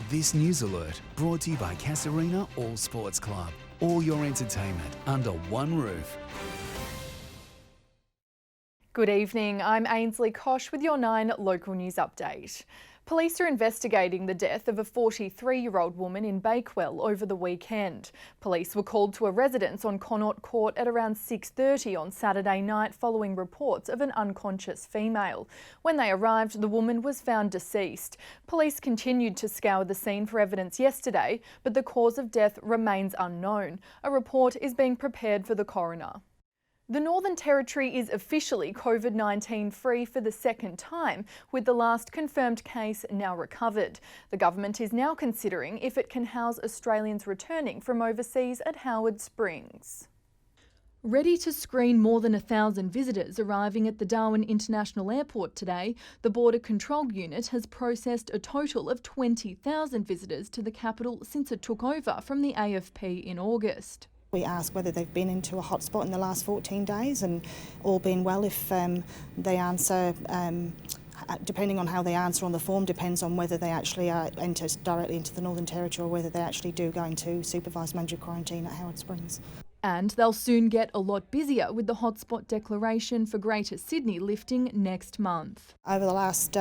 This news alert brought to you by Casarina All Sports Club. All your entertainment under one roof. Good evening, I'm Ainsley Koch with your 9 local news update. Police are investigating the death of a 43-year-old woman in Bakewell over the weekend. Police were called to a residence on Connaught Court at around 6:30 on Saturday night following reports of an unconscious female. When they arrived, the woman was found deceased. Police continued to scour the scene for evidence yesterday, but the cause of death remains unknown. A report is being prepared for the coroner. The Northern Territory is officially COVID-19 free for the second time, with the last confirmed case now recovered. The government is now considering if it can house Australians returning from overseas at Howard Springs. Ready to screen more than 1,000 visitors arriving at the Darwin International Airport today, the Border Control Unit has processed a total of 20,000 visitors to the capital since it took over from the AFP in August. We ask whether they've been into a hotspot in the last 14 days and all being well. If they answer, depending on how they answer on the form, depends on whether they actually enter directly into the Northern Territory or whether they actually do go into supervised mandatory quarantine at Howard Springs. And they'll soon get a lot busier with the hotspot declaration for Greater Sydney lifting next month. Over the last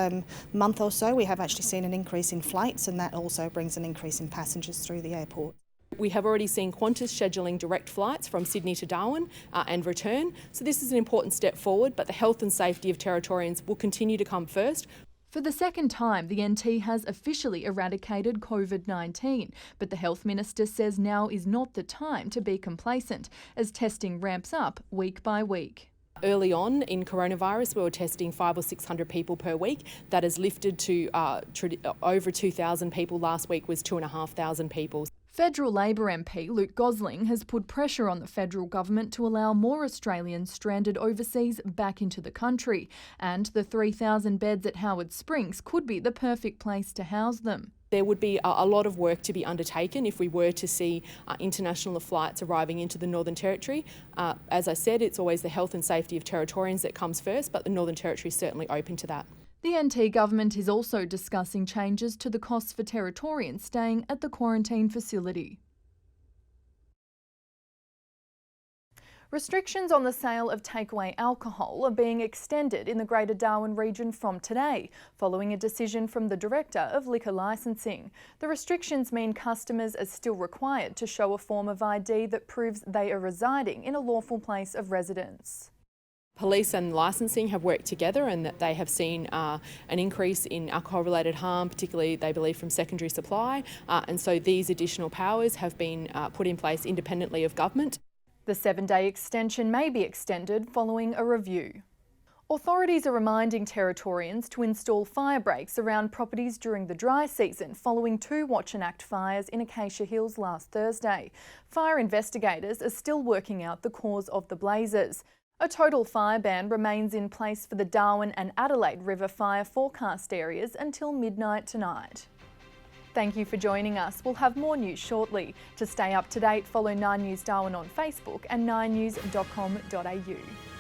month or so, we have actually seen an increase in flights, and that also brings an increase in passengers through the airport. We have already seen Qantas scheduling direct flights from Sydney to Darwin and return. So this is an important step forward, but the health and safety of Territorians will continue to come first. For the second time, the NT has officially eradicated COVID-19, but the Health Minister says now is not the time to be complacent as testing ramps up week by week. Early on in coronavirus, we were testing 500 or 600 people per week. That has lifted to over 2,000 people. Last week was 2,500 people. Federal Labor MP Luke Gosling has put pressure on the federal government to allow more Australians stranded overseas back into the country, and the 3,000 beds at Howard Springs could be the perfect place to house them. There would be a lot of work to be undertaken if we were to see international flights arriving into the Northern Territory. As I said, it's always the health and safety of Territorians that comes first, but the Northern Territory is certainly open to that. The NT government is also discussing changes to the costs for Territorians staying at the quarantine facility. Restrictions on the sale of takeaway alcohol are being extended in the Greater Darwin region from today, following a decision from the Director of Liquor Licensing. The restrictions mean customers are still required to show a form of ID that proves they are residing in a lawful place of residence. Police and licensing have worked together and that they have seen an increase in alcohol-related harm, particularly they believe from secondary supply, and so these additional powers have been put in place independently of government. The 7-day extension may be extended following a review. Authorities are reminding Territorians to install fire breaks around properties during the dry season following 2 Watch and Act fires in Acacia Hills last Thursday. Fire investigators are still working out the cause of the blazes. A total fire ban remains in place for the Darwin and Adelaide River fire forecast areas until midnight tonight. Thank you for joining us. We'll have more news shortly. To stay up to date, follow 9 News Darwin on Facebook and 9news.com.au.